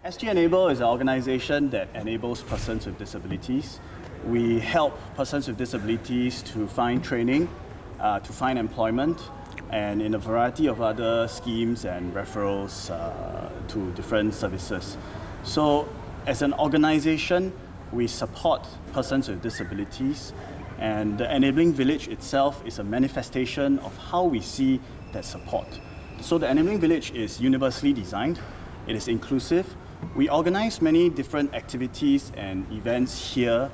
SG Enable is an organization that enables persons with disabilities. We help persons with disabilities to find training, to find employment, and in a variety of other schemes and referrals to different services. So as an organization, we support persons with disabilities, and the Enabling Village itself is a manifestation of how we see that support. So the Enabling Village is universally designed, it is inclusive. We organize many different activities and events here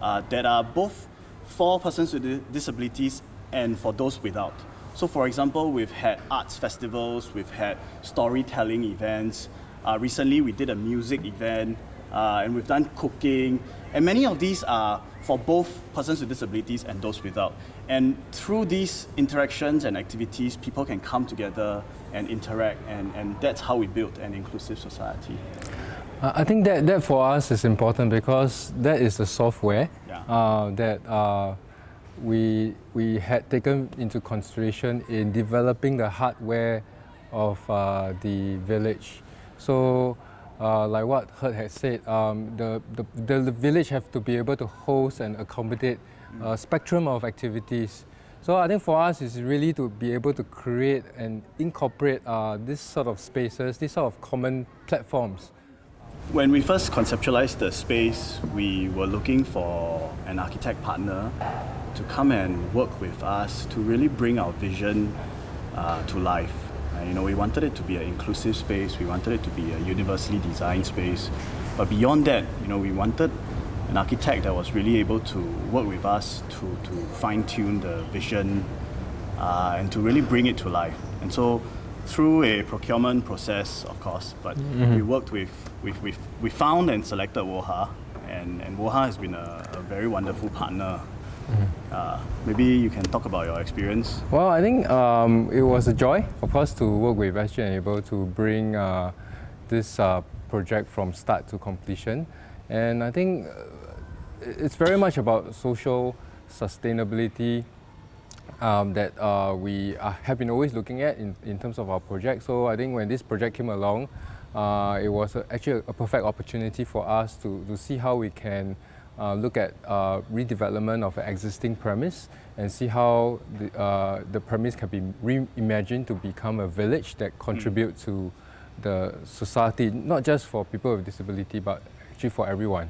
that are both for persons with disabilities and for those without. So for example, we've had arts festivals, we've had storytelling events. Recently we did a music event, and we've done cooking. And many of these are for both persons with disabilities and those without. And through these interactions and activities, people can come together and interact, and that's how we build an inclusive society. I think that for us is important because that is the software that we had taken into consideration in developing the hardware of the village. So like what Hurt had said, the village have to be able to host and accommodate a spectrum of activities. So I think for us it's really to be able to create and incorporate this sort of spaces, these sort of common platforms. When we first conceptualized the space, we were looking for an architect partner to come and work with us to really bring our vision to life. We wanted it to be an inclusive space, we wanted it to be a universally designed space, but beyond that, we wanted an architect that was really able to work with us to fine-tune the vision and to really bring it to life. And so through a procurement process, of course, but we worked we found and selected Woha, and Woha has been a very wonderful partner. Maybe you can talk about your experience. Well, I think it was a joy, of course, to work with SG Enable to bring this project from start to completion. And I think it's very much about social sustainability that we have been always looking at in terms of our project. So I think when this project came along, it was actually a perfect opportunity for us to see how we can look at redevelopment of an existing premise and see how the premise can be reimagined to become a village that contributes to the society, not just for people with disability, but actually for everyone.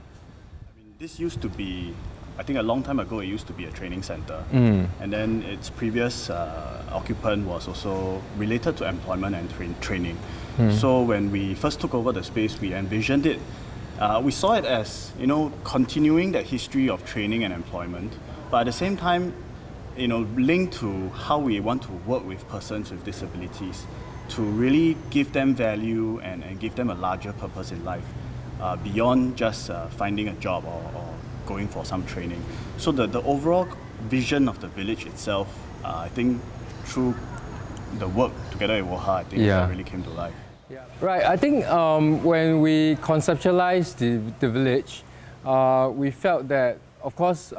This used to be, I think a long time ago, it used to be a training center. And then its previous occupant was also related to employment and training. So when we first took over the space, we envisioned it. We saw it as, continuing that history of training and employment, but at the same time, linked to how we want to work with persons with disabilities to really give them value and give them a larger purpose in life, beyond just finding a job or going for some training. So the overall vision of the village itself, I think through the work together with Woha, I think that really came to life. Yeah. Right, I think when we conceptualized the village, we felt that, of course,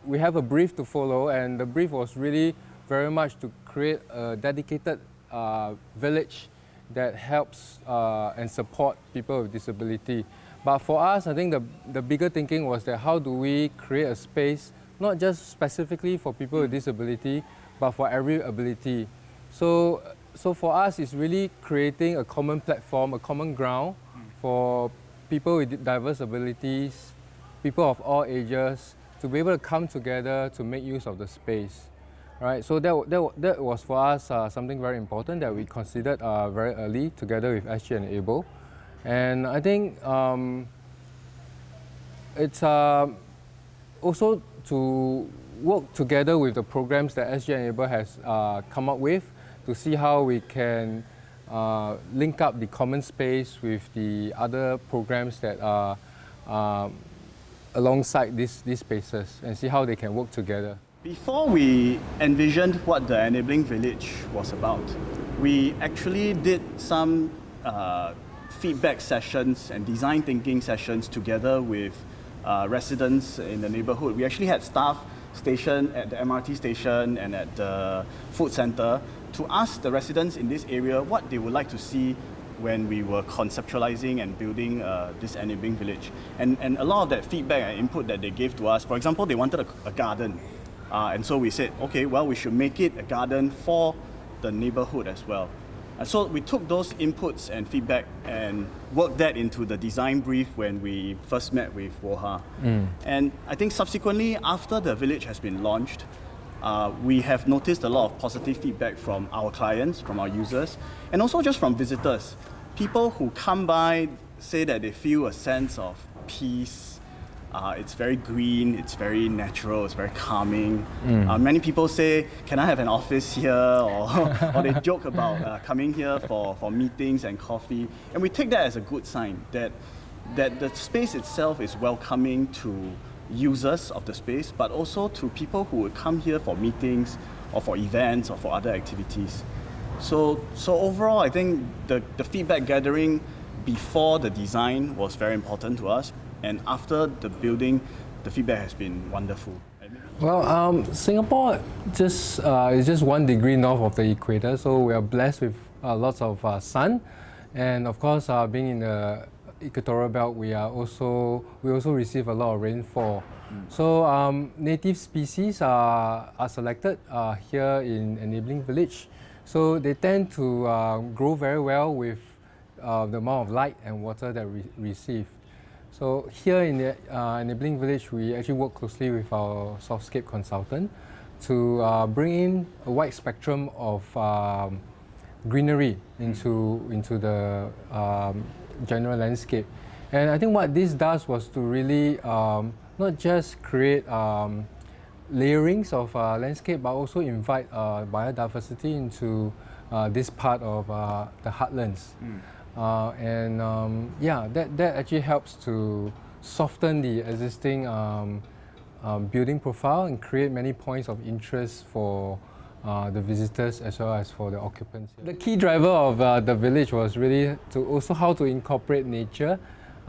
we have a brief to follow, and the brief was really very much to create a dedicated village that helps and support people with disability. But for us, I think the bigger thinking was that how do we create a space, not just specifically for people with disability, but for every ability. So for us, it's really creating a common platform, a common ground for people with diverse abilities, people of all ages, to be able to come together to make use of the space. Right? So that was for us something very important that we considered very early together with SG Enable. And I think it's also to work together with the programs that SG Enable has come up with to see how we can link up the common space with the other programs that are alongside these spaces and see how they can work together. Before we envisioned what the Enabling Village was about, we actually did some feedback sessions and design thinking sessions together with residents in the neighborhood. We actually had staff stationed at the MRT station and at the food center to ask the residents in this area what they would like to see when we were conceptualizing and building this enabling village. And a lot of that feedback and input that they gave to us, for example, they wanted a garden. And so we said, okay, well, we should make it a garden for the neighborhood as well. And so we took those inputs and feedback and worked that into the design brief when we first met with Woha. And I think subsequently, after the village has been launched, we have noticed a lot of positive feedback from our clients, from our users, and also just from visitors. People who come by say that they feel a sense of peace. It's very green, it's very natural, it's very calming. Many people say, can I have an office here? Or they joke about coming here for meetings and coffee. And we take that as a good sign that the space itself is welcoming to users of the space, but also to people who would come here for meetings or for events or for other activities. So overall, I think the feedback gathering before the design was very important to us. And after the building, the feedback has been wonderful. Well, Singapore is just 1 degree north of the equator, so we are blessed with lots of sun, and of course, being in the equatorial belt, we also receive a lot of rainfall. So native species are selected here in Enabling Village. So they tend to grow very well with the amount of light and water that we receive. So here in the Enabling Village, we actually work closely with our Softscape consultant to bring in a wide spectrum of greenery into the general landscape. And I think what this does was to really not just create layerings of landscape, but also invite biodiversity into this part of the heartlands. That actually helps to soften the existing building profile and create many points of interest for the visitors as well as for the occupants. The key driver of the village was really how to incorporate nature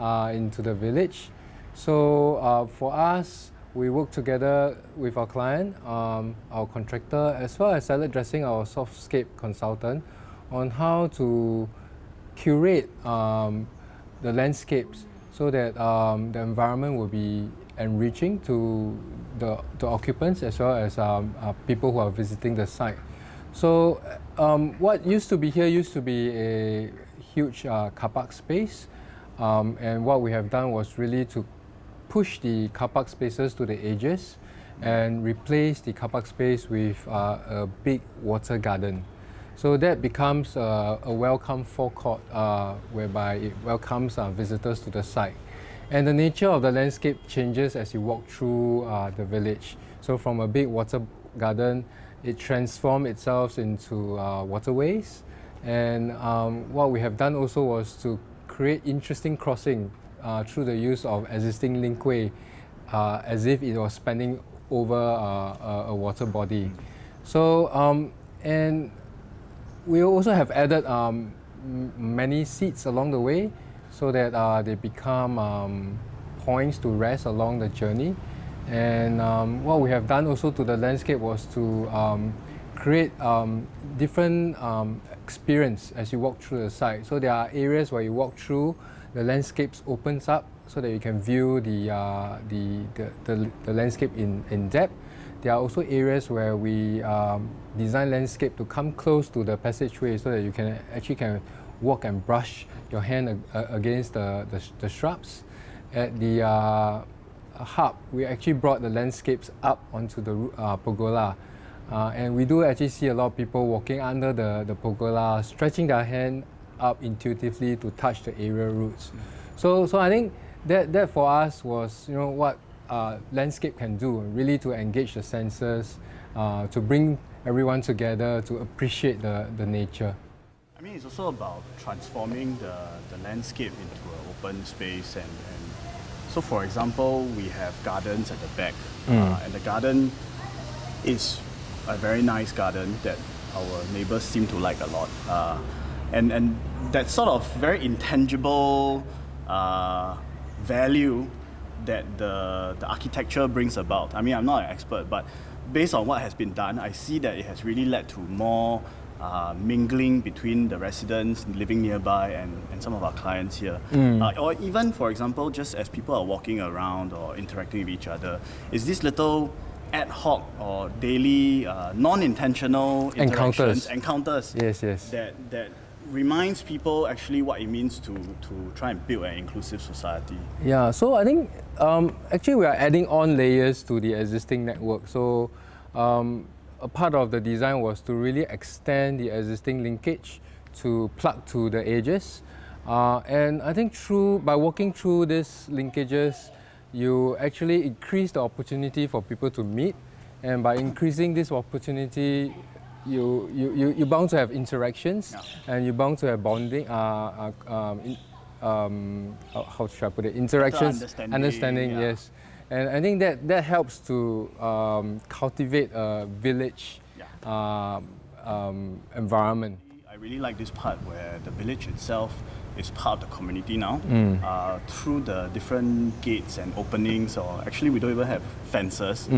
into the village. So for us, we work together with our client, our contractor, as well as salad dressing, our Softscape consultant, on how to curate the landscapes so that the environment will be enriching to the occupants as well as people who are visiting the site. So what used to be here used to be a huge car park space, and what we have done was really to push the car park spaces to the edges and replace the car park space with a big water garden. So that becomes a welcome forecourt whereby it welcomes visitors to the site. And the nature of the landscape changes as you walk through the village. So from a big water garden, it transforms itself into waterways. And what we have done also was to create interesting crossing through the use of existing linkway as if it was spanning over a water body. So, and we also have added many seats along the way so that they become points to rest along the journey. And what we have done also to the landscape was to create different experience as you walk through the site. So there are areas where you walk through, the landscapes opens up so that you can view the landscape in depth. There are also areas where we design landscape to come close to the passageway so that you can actually walk and brush your hand against the shrubs. At the hub, we actually brought the landscapes up onto the pergola. And we do actually see a lot of people walking under the pergola, stretching their hand up intuitively to touch the aerial roots. So I think that for us was what landscape can do, really to engage the senses, to bring everyone together to appreciate the nature. I mean, it's also about transforming the landscape into an open space. And so, for example, we have gardens at the back, and the garden is a very nice garden that our neighbors seem to like a lot. And that sort of very intangible value that the architecture brings about. I mean, I'm not an expert, but based on what has been done, I see that it has really led to more mingling between the residents living nearby and some of our clients here. Or even, for example, just as people are walking around or interacting with each other, is this little ad hoc or daily non-intentional encounters Yes. that reminds people actually what it means to try and build an inclusive society. Yeah, so I think actually we are adding on layers to the existing network. So a part of the design was to really extend the existing linkage to plug to the edges. And I think by walking through these linkages, you actually increase the opportunity for people to meet. And by increasing this opportunity, you're bound to have interactions, and you're bound to have bonding, how should I put it, interactions, understanding, yeah. yes. And I think that helps to cultivate a village environment. I really like this part where the village itself is part of the community now. Through the different gates and openings, or actually we don't even have fences.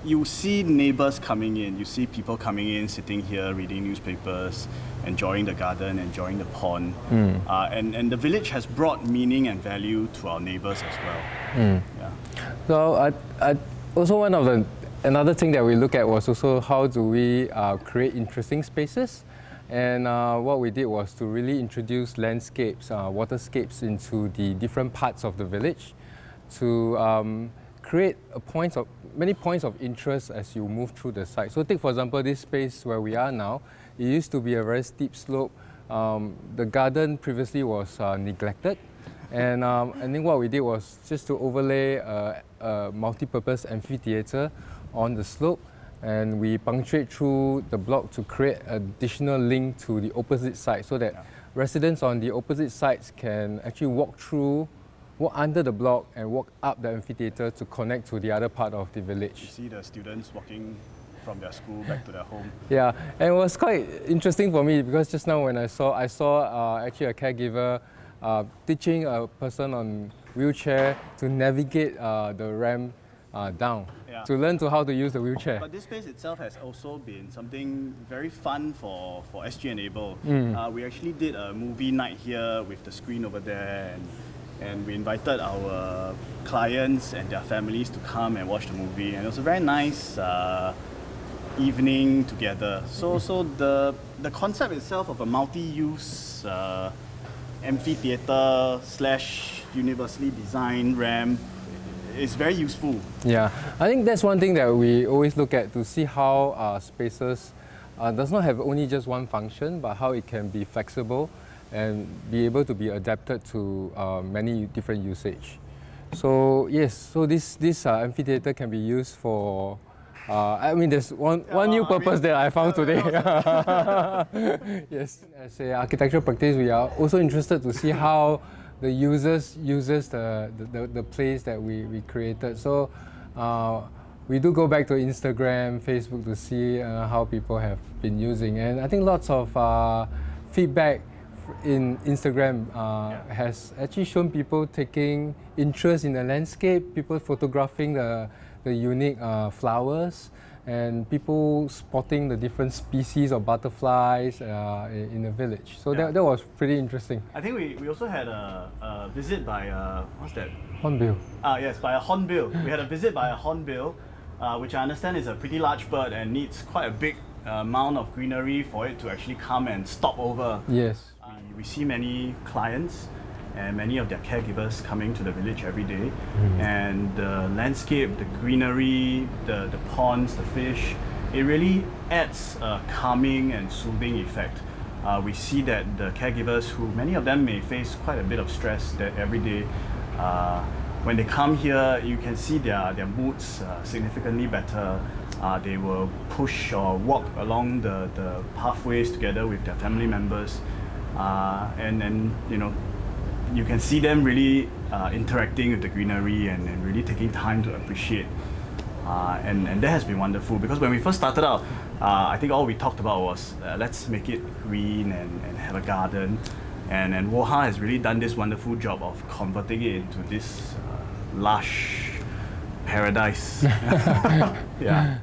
You see neighbors coming in, you see people coming in, sitting here, reading newspapers, enjoying the garden, enjoying the pond. And the village has brought meaning and value to our neighbors as well. Yeah. So I also another thing that we look at was also how do we create interesting spaces. And what we did was to really introduce landscapes, waterscapes into the different parts of the village to create many points of interest as you move through the site. So take for example this space where we are now. It used to be a very steep slope. The garden previously was neglected, and I think what we did was just to overlay a multi-purpose amphitheater on the slope, and we punctuate through the block to create additional link to the opposite side, so that residents on the opposite sides can actually walk under the block and walk up the amphitheater to connect to the other part of the village. You see the students walking from their school back to their home. Yeah, and it was quite interesting for me because just now when I saw actually a caregiver teaching a person on wheelchair to navigate the ramp down, to learn how to use the wheelchair. But this space itself has also been something very fun for SG Enable. We actually did a movie night here with the screen over there, and we invited our clients and their families to come and watch the movie, and it was a very nice evening together. So the concept itself of a multi-use amphitheater / universally designed ramp is very useful. Yeah, I think that's one thing that we always look at to see how spaces does not have only just one function, but how it can be flexible and be able to be adapted to many different usage. So yes, so this amphitheater can be used for I mean, there's one new purpose that I found today. Yes, as an architectural practice, we are also interested to see how the users uses the place that we created. So we do go back to Instagram, Facebook to see how people have been using, and I think lots of feedback in Instagram has actually shown people taking interest in the landscape, people photographing the unique flowers, and people spotting the different species of butterflies in the village. So that was pretty interesting. I think we also had a visit by, what's that? Hornbill. Yes, by a hornbill. We had a visit by a hornbill, which I understand is a pretty large bird and needs quite a big amount of greenery for it to actually come and stop over. Yes. We see many clients and many of their caregivers coming to the village every day, and the landscape, the greenery, the ponds, the fish, it really adds a calming and soothing effect. We see that the caregivers, who many of them may face quite a bit of stress that every day, when they come here, you can see their moods significantly better. They will push or walk along the pathways together with their family members, and then you can see them really interacting with the greenery and really taking time to appreciate. And that has been wonderful, because when we first started out, I think all we talked about was let's make it green and have a garden. And Woha has really done this wonderful job of converting it into this lush paradise. Yeah.